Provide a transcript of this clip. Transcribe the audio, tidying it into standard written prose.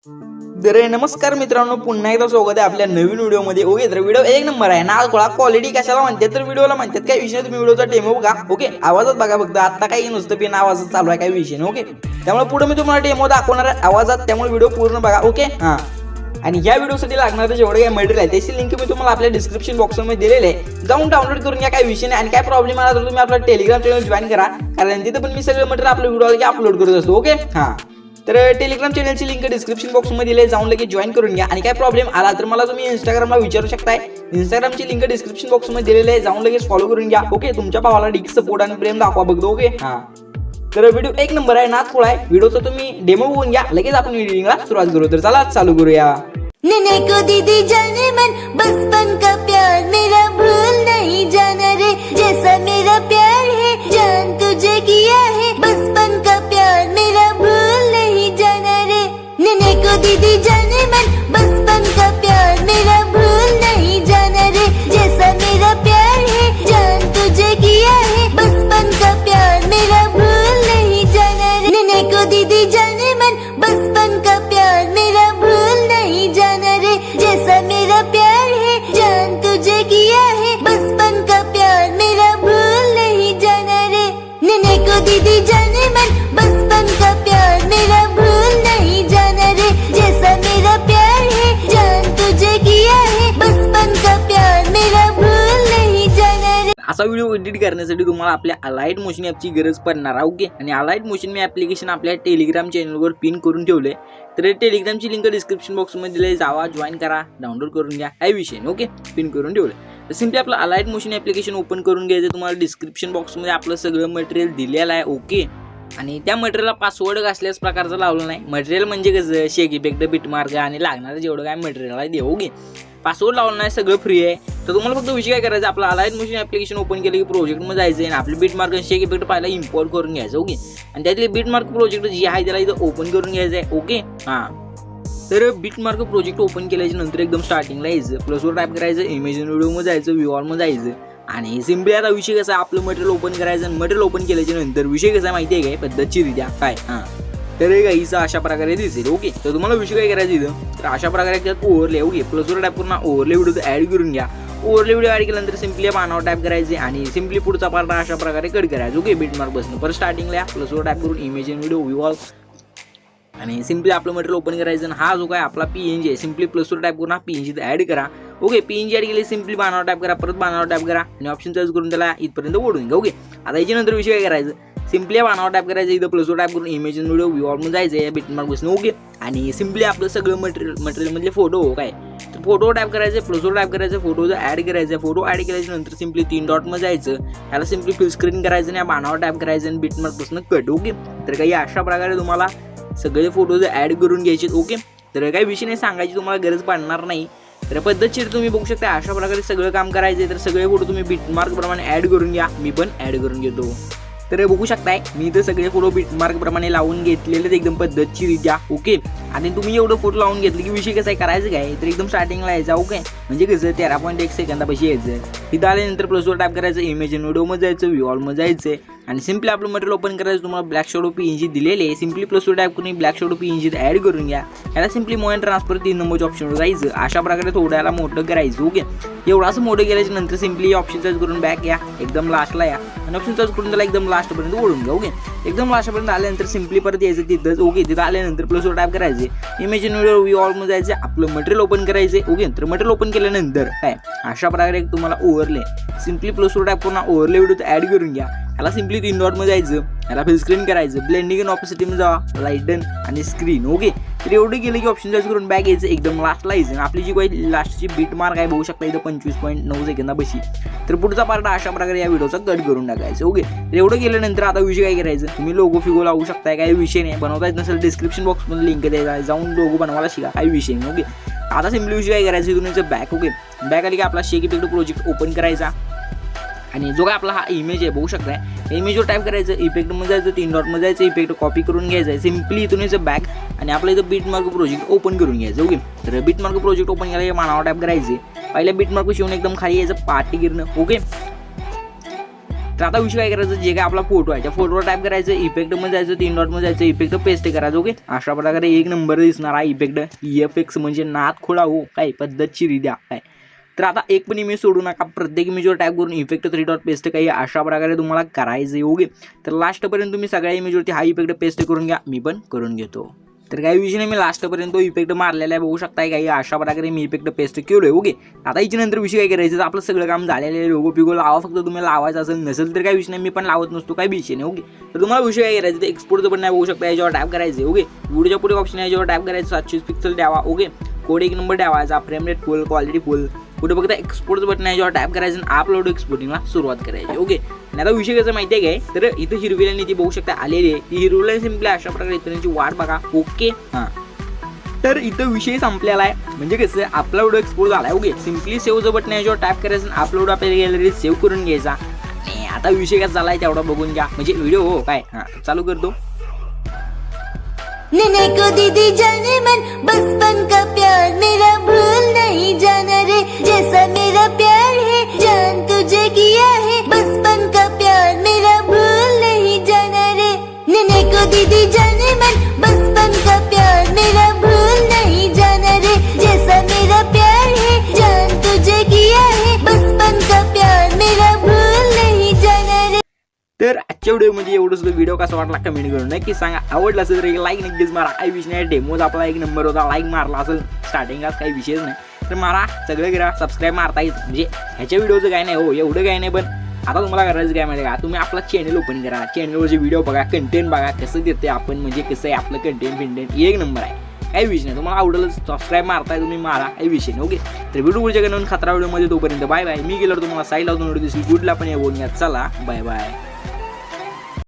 तर नमस्कार मित्रांनो, पुन्हा एकदा स्वागत आहे आपल्या नवीन व्हिडिओमध्ये. ओके, तर व्हिडिओ एक नंबर आहे ना. क्वालिटी कशाला म्हणतात तर व्हिडिओला म्हणतात काय विषय, तुम्ही व्हिडिओचा डेमो बघा. ओके, आवाजात बघा फक्त, आता काही नुसतं पिन आवाजात चालू आहे काही विषय नाही. ओके, त्यामुळे पुढे मी तुम्हाला डेमो दाखवणार आहे आवाजात, त्यामुळे व्हिडिओ पूर्ण बघा. ओके, हां. आणि या व्हिडिओसाठी लागणारं जेवढं काही मटेरियल आहे त्याची लिंक मी तुम्हाला आपल्या डिस्क्रिप्शन बॉक्समध्ये दिलेली आहे, जाऊन डाउनलोड करून घ्या. काही विषय नाही. आणि काय प्रॉब्लेम आला तर तुम्ही आपला टेलिग्राम चॅनल जॉईन करा, कारण तिथे पण मी सगळं मटेरियल आपल्या व्हिडिओला अपलोड करत असतो. ओके, हां. तर टेलिग्राम चॅनलची लिंक डिस्क्रिप्शन बॉक्समध्ये दिली आहे, जाऊन लगेच जॉईन करून घ्या. आणि काय प्रॉब्लेम आला तर मला तुम्ही इंस्टाग्रामला विचारू शकताय, इंस्टाग्रामची लिंक डिस्क्रिप्शन बॉक्समध्ये दिलेली आहे, जाऊन लगेच फॉलो करून घ्या. ओके, तुमच्या भावाला डिक सपोर्ट आणि प्रेम दाखवा बघतो. ओके, हां. तर व्हिडिओ एक नंबर आहे ना, थोडा आहे व्हिडिओचा, तुम्ही डेमो बघून घ्या. लगेच आपण एडिटिंगला सुरुवात करू. तर चला चालू करूया. नैने को दीदी जाने मन, बचपन का प्यार मेरा भूल नहीं जाना रे, जैसा मेरा प्यार है जान तुझे किया है, बचपन का प्यार मेरा भूल नहीं जाना रे। नैने को दीदी जाने मन, बचपन का प्यार मेरा भूल नहीं जाना रे, जैसा मेरा प्यार है जान तुझे किया है, बचपन का प्यार मेरा भूल नहीं जाना रे। नैने को दीदी जाने मन, बचपन का प्यार मेरा भूल नहीं जाना रे, जैसा मेरा प्यार है जान तुझे किया है, बचपन का प्यार मेरा भूल नहीं जाना रे। नैने को दीदी जाने मन, बचपन का प्यार मेरा भूल नहीं जाना रे, जैसा मेरा प्यार है जान तुझे किया है, बचपन का प्यार मेरा भूल नहीं जाना रे। असा व्हिडिओ एडिट करण्यासाठी तुम्हाला आपल्या अलाइट मोशन ॲपची गरज पडणार आहे. ओके, आणि अलाइट मोशन मी ॲप्लिकेशन आपल्या टेलिग्राम चॅनलवर पिन करून ठेवले, तर टेलिग्रामची लिंक डिस्क्रिप्शन बॉक्समध्ये दिली, जावा जॉईन करा, डाउनलोड करून घ्या. काही विषय नाही. ओके, पिन करून ठेवले. तर सिम्पली आपलं अलाइट मोशन ॲप्लिकेशन ओपन करून घ्यायचं. तुम्हाला डिस्क्रिप्शन बॉक्समध्ये आपलं सगळं मटेरियल दिलेलं आहे. ओके, आणि त्या मटेरियलला पासवर्ड कसल्याच प्रकारचं लावलं नाही. मटेरियल म्हणजे कसं शेक इफेक्ट, बिटमार्क आणि लागणारं जेवढं काय मटेरियल आहे ते. ओके, पासवर्ड लावलं नाही, सगळं फ्री आहे. तर तुम्हाला फक्त विषय काय करायचं, आपलं अलाइट मोशन ॲप्लिकेशन ओपन केलं की प्रोजेक्टमध्ये जायचं आणि आपले बिटमार्क आणि शेक इफेक्ट पहिला इम्पोर्ट करून घ्यायचं. ओके, आणि त्यातले बिटमार्क प्रोजेक्ट जे आहे त्याला इथं ओपन करून घ्यायचं आहे. ओके, हां. तर बिटमार्क प्रोजेक्ट ओपन केल्याच्या नंतर एकदम स्टार्टिंगला यायचं, प्लसवर टाईप करायचं, इमेज व्हिडिओमध्ये जायचं, व्ह्यूअरमध्ये जायचं. आणि सिम्पली आता विषय कसा, आपलं मटेरियल ओपन करायचं आणि मटेरियल ओपन केल्याच्या नंतर विषय कसा माहिती आहे काय, पद्धतशीरित्या काय, हां. तर गाईचं अशा प्रकारे दिसेल. ओके, तर तुम्हाला विषय काय करायचं इथं, तर अशा प्रकारे त्यात ओव्हरले. ओके, प्लसवर टाईप करून ओव्हरले व्हिडिओ ॲड करून घ्या. ओव्हरले व्हिडिओ ॲड केल्यानंतर सिम्पली पानावर टाईप करायचे आणि सिम्पली पुढचा पार्ट अशा प्रकारे कट करायचा. ओके, बिटमार्क बसणं परत स्टार्टिंगला प्लसवर टाईप करून इमेज व्हिडिओ व्ह्यूअर आणि सिम्पली आपलं मटेरियल ओपन करायचं. आणि हा जो काय आपला PNG आहे, सिम्पली प्लसवर टाईप करून हा PNG ॲड करा. ओके, PNG ॲड केली, सिम्पली बाणावर टाईप करा, परत बाणावर टाईप करा आणि ऑप्शन चॉईस करून त्याला इथपर्यंत ओढून घ्या. ओके, आता याच्यानंतर विषय काय करायचं, सिम्पली बाणावर टाईप करायचं, इथं प्लसवर टाईप करून इमेज व्हिडिओ व्ह्यूअरमध्ये जायचं या बिटमार्क बसणं. ओके, आणि सिम्पली आपलं सगळं मटेरियलमधले फोटो काय, तर फोटो टाईप करायचे, प्लसवर टाईप करायचं, फोटो ॲड करायचं. फोटो ॲड केल्याच्या नंतर सिम्पली 3 डॉटमध्ये जायचं, त्याला सिम्पली फुल स्क्रीन करायचं आणि या बाणावर टाईप करायचं आणि बिटमार्क बसणं कट. ओके, तर काही अशा प्रकारे तुम्हाला सगळे फोटोज ॲड करून घ्यायचे. ओके, तर काही विषय नाही सांगायची तुम्हाला गरज पडणार नाही. तर पद्धतशीर तुम्ही बघू शकता अशा प्रकारे सगळं काम करायचं. तर सगळे फोटो तुम्ही बिटमार्क प्रमाणे ॲड करून घ्या. मी पण ॲड करून घेतो. तर बघू शकताय मी इथं सगळे फोटो बिटमार्क प्रमाणे लावून घेतलेले एकदम पद्धतशीरित्या. ओके, आणि तुम्ही एवढं फोटो लावून घेतले की विषय कसा आहे करायचं काय, तर एकदम स्टार्टिंगला यायचा. ओके, म्हणजे कसं 13.1 सेकंदापाशी यायचं. इथं आल्यानंतर प्लसवर टाईप करायचं, इमेज व्हिडिओमध्ये जायचं, व्ह्यूअरमध्ये जायचं आणि सिम्पली आपलं मटेरियल ओपन करायचं. तुम्हाला ब्लॅक शॅडो PNG दिलेले आहे, सिम्पली प्लसवर टाईप करून ब्लॅक शॅडो PNG ॲड करून घ्या. याला सिम्पली मूव अँड ट्रान्सफर 3 नंबरच्या ऑप्शनवर जायचं. अशा प्रकारे थोड्याला मोठं करायचं. ओके, एवढं असं मोठं केल्याच्या नंतर सिम्पली ऑप्शन चॉईस करून बॅक या, एकदम लास्टला या आणि ऑप्शन चॉईस करून त्याला एकदम लास्टपर्यंत ओढून घ्या. ओके, एकदम लास्टपर्यंत आल्यानंतर सिम्पली परत यायचं तिथंच. ओके, तिथं आल्यानंतर प्लसवर टाईप करायचे, इमेज व्हिडिओ व्ह्यूअरमध्ये जायचं, आपलं मटेरियल ओपन करायचे. ओके, तर मटेरियल ओपन केल्यानंतर काय अशा प्रकारे तुम्हाला ओव्हरले, सिम्पली प्लसवर टाईप करून ओव्हरले व्हिडिओ ॲड करून घ्या. याला सिम्पली 3 डॉटमध्ये जायचं, याला फुल स्क्रीन करायचं, ब्लेंडिंग आणि ऑपोसिटीमध्ये जावा, लाईटन आणि स्क्रीन. ओके, तर एवढं गेलं की ऑप्शन चॉईस करून बॅक यायचं, एकदम लास्टला यायचं. आपली जी काही लास्टची बीट मार्क आहे बघू शकता इथं 25.9 सेकंदापाशी. तर पुढचा पार्ट अशा प्रकारे या व्हिडिओचा कट करून टाकायचं. ओके, तर एवढं गेल्यानंतर आता विषय काय करायचं, तुम्ही लोगो फिगो लावू शकताय, काही विषय नाही. बनवता येत नसेल डिस्क्रिप्शन बॉक्समध्ये लिंक द्यायचा, जाऊन लोगो बनवायला शिका, काही विषय नाही. ओके, आता सिम्पली विषय काय करायचं, तुम्ही बॅक. ओके, बॅक आली की आपला शेक इफेक्ट प्रोजेक्ट ओपन करायचा आणि जो काय आपला हा इमेज आहे बघू शकताय, इमेजवर टाईप करायचं, इफेक्टमध्ये जायचं, 3 डॉटमध्ये जायचं, इफेक्ट कॉपी करून घ्यायचं आहे. सिम्पली इथून याचं बॅक आणि आपलं इथं बिटमार्क प्रोजेक्ट ओपन करून घ्यायचं. ओके, तर बिटमार्क प्रोजेक्ट ओपन केलं मानावर टाईप करायचे, पहिल्या बिटमार्क शिवून एकदम खाली यायचं पार्टी गिरणं. ओके, तर आता विषय काय करायचं, जे काय आपला फोटो आहे त्या फोटोवर टाईप करायचं, इफेक्टमध्ये जायचं, 3 डॉटमध्ये जायचं, इफेक्ट पेस्ट करायचं. ओके, अशा प्रकारे एक नंबर दिसणार आहे इफेक्ट. EFX म्हणजे नाद खोळा हो, काय पद्धतशीर द्या काय. तर आता एक पण इमेज सोडू नका, प्रत्येक इमेजवर टाईप करून इफेक्ट 3 डॉट पेस्ट काही अशा प्रकारे तुम्हाला करायचं. ओके, तर लास्टपर्यंत तुम्ही सगळ्या इमेजवरती हा इफेक्ट पेस्ट करून घ्या, मी पण करून घेतो. तर काही विषय नाही, मी लास्टपर्यंत तो इफेक्ट मारलेला आहे, बघू शकताय. काही अशा प्रकारे मी इफेक्ट पेस्ट केलोय. ओके, आता याच्या नंतर विषय काय करायचं, आपलं सगळं काम झालेलं आहे. लोगो पिगो लावा, फक्त तुम्ही लावायचं असेल, नसेल तर काही विषय नाही, मी पण लावत नसतो, काही विषय नाही. ओके, तर तुम्हाला विषय काय करायचं, ते एक्सपोर्टचं पण नाही, बघू शकता याच्यावर टाईप करायचं. ओके, व्हिडिओच्या पुढे ऑप्शन आहे, याच्यावर टाईप करायचं 720 पिक्सल द्यावा. ओके, कोड 1 नंबर ठेवायचा, फ्रेम रेट फुल, क्वालिटी फुल. कुठे बघता एक्सपोर्टचं बटन आहे, याच्यावर टाईप करायचं आणि अपलोड एक्सपोर्टिंगला सुरुवात करायची. ओके, आणि आता विषय कसं माहिती आहे काय, तर इथं हिरवी लाईन ती बघू शकता आलेली आहे, ती हिरवी लाईन सिम्पली अशा प्रकारे इथं वाट बघा. ओके, हां, तर इथं विषय संपलेला आहे, म्हणजे कसं आपला व्हिडिओ एक्सपोर्ट झाला आहे. ओके, सिम्पली सेव्हचं बटन आहे, याच्यावर टाईप करायचं आणि अपलोड आपल्या गॅलरीत सेव्ह करून घ्यायचा. आणि आता विषय कसा झाला आहे तेवढा बघून घ्या, म्हणजे व्हिडिओ हो काय. हां, चालू करतो. नैने को दीदी जाने मन, बचपन का प्यार मेरा भूल नहीं जाना रे, जैसा मेरा प्यार है जान तुझे किया है, बचपन का प्यार मेरा भूल नहीं जाना रे. नैने को दीदी जाने मन, बचपन का प्यार मेरा भूल नहीं जाना रे, जैसा मेरा प्यार है जान तुझे किया है, बचपन का प्यार मेरा भूल नहीं जाना रे. तर आजच्या व्हिडिओमध्ये एवढंच. व्हिडिओ कसा वाटला कमेंट करून नक्की सांगा. आवडला असेल तर एक लाईक नक्कीच मारा, काही विषय नाही. डेमोज आपला 1 नंबर होता, लाईक मारला असेल स्टार्टिंगलाच, काही विषयच नाही तर मारा. सगळं करा, सबस्क्राईब मारता येईल, म्हणजे ह्याच्या व्हिडिओचं काय नाही हो, एवढं काय नाही. पण आता तुम्हाला करायचं काय माहिती का, तुम्ही आपला चॅनल ओपन करा, चॅनलवरचे व्हिडिओ बघा, कंटेंट बघा कसं देते आपण, म्हणजे कसं आहे आपलं कंटेंट 1 नंबर आहे, काही विषय नाही. तुम्हाला आवडलं सबस्क्राईब मारताय तुम्ही मारा, काही विषय नाही. ओके, तर व्हिडिओ पुढच्या नवीन खतरा व्हिडिओमध्ये, तोपर्यंत बाय बाय. मी गेलो तुम्हाला साईड लावून व्हिडिओ दिसली, गुडला पण येऊन घ्या. चला बाय बाय.